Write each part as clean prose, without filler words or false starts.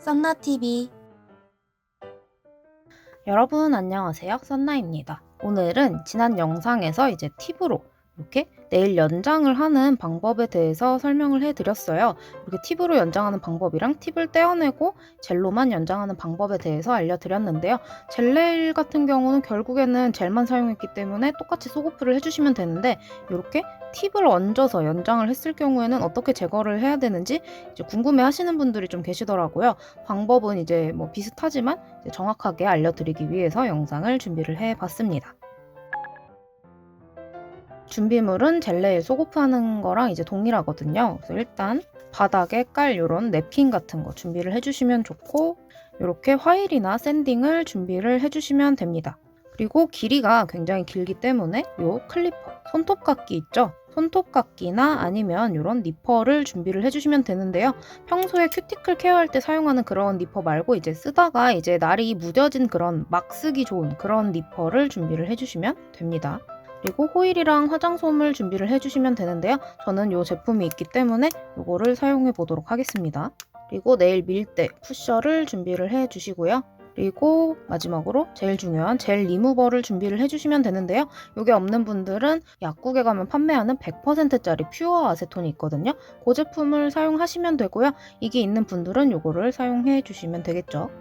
썬나TV. 여러분 안녕하세요, 썬나입니다. 오늘은 지난 영상에서 이제 팁으로 이렇게 네일 연장을 하는 방법에 대해서 설명을 해드렸어요. 이렇게 팁으로 연장하는 방법이랑 팁을 떼어내고 젤로만 연장하는 방법에 대해서 알려드렸는데요. 젤 네일 같은 경우는 결국에는 젤만 사용했기 때문에 똑같이 소고프를 해주시면 되는데, 이렇게 팁을 얹어서 연장을 했을 경우에는 어떻게 제거를 해야 되는지 이제 궁금해 하시는 분들이 좀 계시더라고요. 방법은 이제 뭐 비슷하지만 이제 정확하게 알려드리기 위해서 영상을 준비를 해봤습니다. 준비물은 젤 네일 소고프하는 거랑 이제 동일하거든요. 그래서 일단 바닥에 깔 요런 냅킨 같은 거 준비를 해주시면 좋고, 이렇게 화일이나 샌딩을 준비를 해주시면 됩니다. 그리고 길이가 굉장히 길기 때문에 요 클리퍼, 손톱깎이 있죠? 손톱깎이나 아니면 이런 니퍼를 준비를 해주시면 되는데요. 평소에 큐티클 케어할 때 사용하는 그런 니퍼 말고 이제 쓰다가 이제 날이 무뎌진 그런 막 쓰기 좋은 그런 니퍼를 준비를 해주시면 됩니다. 그리고 호일이랑 화장솜을 준비를 해주시면 되는데요. 저는 이 제품이 있기 때문에 이거를 사용해 보도록 하겠습니다. 그리고 네일 밀대, 푸셔를 준비를 해주시고요. 그리고 마지막으로 제일 중요한 젤 리무버를 준비를 해주시면 되는데요. 이게 없는 분들은 약국에 가면 판매하는 100%짜리 퓨어 아세톤이 있거든요. 그 제품을 사용하시면 되고요. 이게 있는 분들은 이거를 사용해 주시면 되겠죠.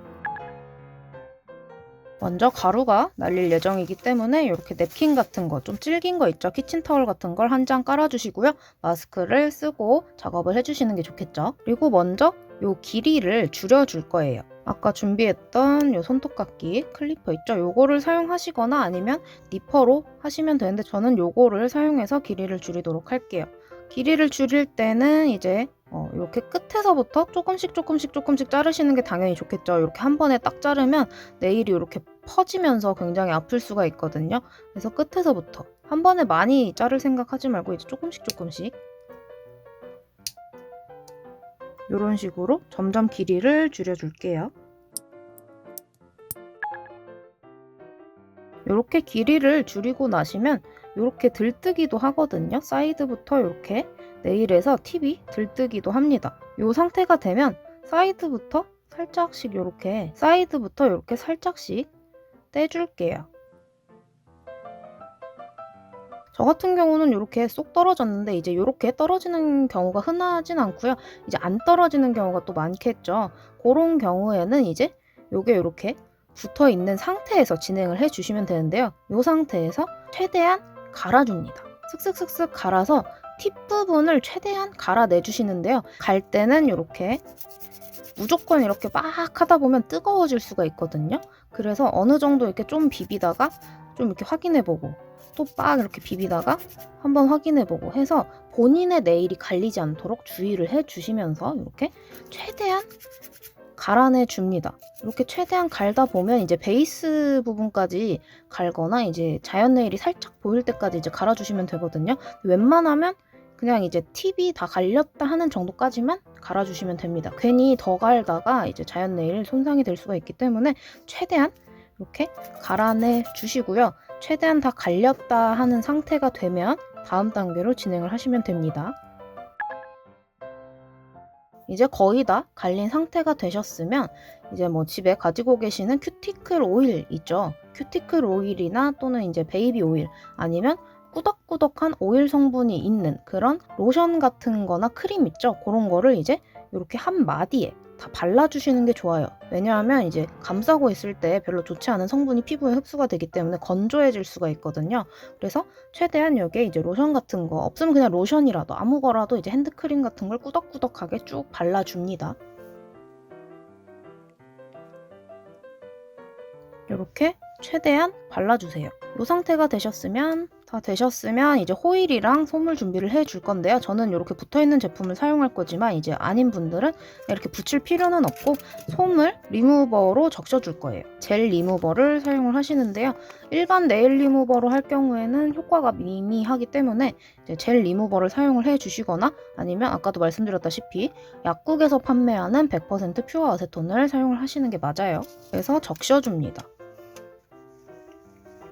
먼저 가루가 날릴 예정이기 때문에 이렇게 냅킨 같은 거, 좀 질긴 거 있죠? 키친타월 같은 걸 한 장 깔아주시고요. 마스크를 쓰고 작업을 해주시는 게 좋겠죠? 그리고 먼저 이 길이를 줄여줄 거예요. 아까 준비했던 이 손톱깎이 클리퍼 있죠? 요거를 사용하시거나 아니면 니퍼로 하시면 되는데, 저는 요거를 사용해서 길이를 줄이도록 할게요. 길이를 줄일 때는 이제 이렇게 끝에서부터 조금씩 자르시는 게 당연히 좋겠죠. 이렇게 한 번에 딱 자르면 네일이 이렇게 퍼지면서 굉장히 아플 수가 있거든요. 그래서 끝에서부터 한 번에 많이 자를 생각하지 말고 이제 조금씩 이런 식으로 점점 길이를 줄여줄게요. 이렇게 길이를 줄이고 나시면 이렇게 들뜨기도 하거든요. 사이드부터 이렇게 네일에서 팁이 들뜨기도 합니다. 이 상태가 되면 사이드부터 이렇게 살짝씩 떼줄게요. 저 같은 경우는 이렇게 쏙 떨어졌는데, 이제 이렇게 떨어지는 경우가 흔하진 않고요. 이제 안 떨어지는 경우가 또 많겠죠. 그런 경우에는 이제 요게 이렇게 붙어 있는 상태에서 진행을 해주시면 되는데요. 이 상태에서 최대한 갈아줍니다. 슥슥슥슥 갈아서 팁 부분을 최대한 갈아내주시는데요. 갈 때는 이렇게 무조건 이렇게 막 하다 보면 뜨거워질 수가 있거든요. 그래서 어느 정도 이렇게 좀 비비다가 좀 이렇게 확인해보고 또 빡 이렇게 비비다가 한번 확인해보고 해서 본인의 네일이 갈리지 않도록 주의를 해주시면서 이렇게 최대한 갈아내 줍니다. 이렇게 최대한 갈다 보면 이제 베이스 부분까지 갈거나 이제 자연 네일이 살짝 보일 때까지 이제 갈아주시면 되거든요. 웬만하면 그냥 이제 팁이 다 갈렸다 하는 정도까지만 갈아주시면 됩니다. 괜히 더 갈다가 이제 자연 네일 손상이 될 수가 있기 때문에 최대한 이렇게 갈아내 주시고요. 최대한 다 갈렸다 하는 상태가 되면 다음 단계로 진행을 하시면 됩니다. 이제 거의 다 갈린 상태가 되셨으면 이제 뭐 집에 가지고 계시는 큐티클 오일 있죠. 큐티클 오일이나 또는 이제 베이비 오일, 아니면 꾸덕꾸덕한 오일 성분이 있는 그런 로션 같은 거나 크림 있죠. 그런 거를 이제 이렇게 한 마디에 다 발라주시는 게 좋아요. 왜냐하면 이제 감싸고 있을 때 별로 좋지 않은 성분이 피부에 흡수가 되기 때문에 건조해질 수가 있거든요. 그래서 최대한 여기에 이제 로션 같은 거 없으면 그냥 로션이라도 아무 거라도 이제 핸드크림 같은 걸 꾸덕꾸덕하게 쭉 발라줍니다. 이렇게 최대한 발라주세요. 이 상태가 다 되셨으면 이제 호일이랑 솜을 준비를 해줄 건데요. 저는 이렇게 붙어있는 제품을 사용할 거지만 이제 아닌 분들은 이렇게 붙일 필요는 없고 솜을 리무버로 적셔줄 거예요. 젤 리무버를 사용을 하시는데요. 일반 네일 리무버로 할 경우에는 효과가 미미하기 때문에 이제 젤 리무버를 사용을 해주시거나 아니면 아까도 말씀드렸다시피 약국에서 판매하는 100% 퓨어 아세톤을 사용을 하시는 게 맞아요. 그래서 적셔줍니다.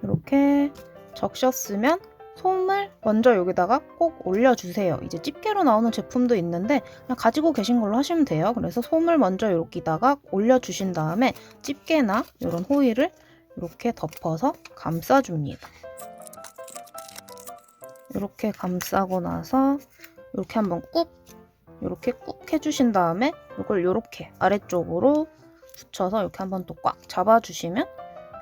이렇게 적셨으면 솜을 먼저 여기다가 꼭 올려주세요. 이제 집게로 나오는 제품도 있는데 그냥 가지고 계신 걸로 하시면 돼요. 그래서 솜을 먼저 여기다가 올려주신 다음에 집게나 이런 호일을 이렇게 덮어서 감싸줍니다. 이렇게 감싸고 나서 이렇게 한번 이렇게 꾹 해주신 다음에 이걸 이렇게 아래쪽으로 붙여서 이렇게 한번 또 꽉 잡아주시면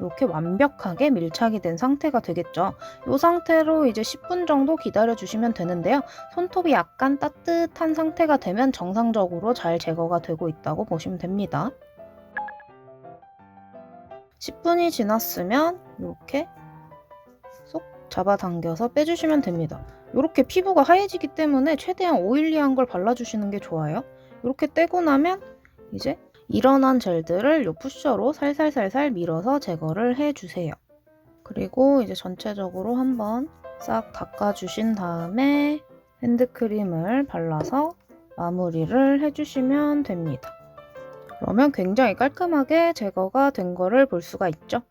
이렇게 완벽하게 밀착이 된 상태가 되겠죠. 이 상태로 이제 10분 정도 기다려 주시면 되는데요. 손톱이 약간 따뜻한 상태가 되면 정상적으로 잘 제거가 되고 있다고 보시면 됩니다. 10분이 지났으면 이렇게 쏙 잡아당겨서 빼주시면 됩니다. 이렇게 피부가 하얘지기 때문에 최대한 오일리한 걸 발라주시는 게 좋아요. 이렇게 떼고 나면 이제 일어난 젤들을 요 푸셔로 살살살살 밀어서 제거를 해주세요. 그리고 이제 전체적으로 한번 싹 닦아주신 다음에 핸드크림을 발라서 마무리를 해주시면 됩니다. 그러면 굉장히 깔끔하게 제거가 된 거를 볼 수가 있죠.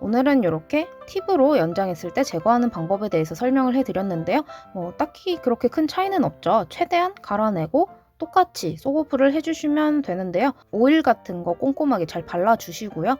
오늘은 이렇게 팁으로 연장했을 때 제거하는 방법에 대해서 설명을 해드렸는데요. 딱히 그렇게 큰 차이는 없죠. 최대한 갈아내고 똑같이 속오프를 해주시면 되는데요. 오일 같은 거 꼼꼼하게 잘 발라주시고요.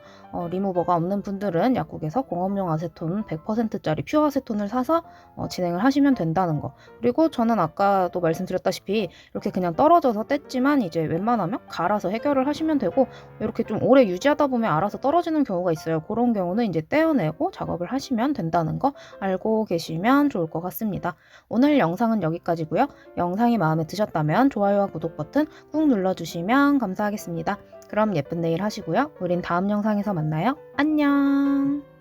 리무버가 없는 분들은 약국에서 공업용 아세톤 100%짜리 퓨어 아세톤을 사서 진행을 하시면 된다는 거. 그리고 저는 아까도 말씀드렸다시피 이렇게 그냥 떨어져서 뗐지만 이제 웬만하면 갈아서 해결을 하시면 되고 이렇게 좀 오래 유지하다 보면 알아서 떨어지는 경우가 있어요. 그런 경우는 이제 떼어내고 작업을 하시면 된다는 거 알고 계시면 좋을 것 같습니다. 오늘 영상은 여기까지고요. 영상이 마음에 드셨다면 좋아요와 구독 버튼 꾹 눌러주시면 감사하겠습니다. 그럼 예쁜 내일 하시고요. 우린 다음 영상에서 만나요. 안녕.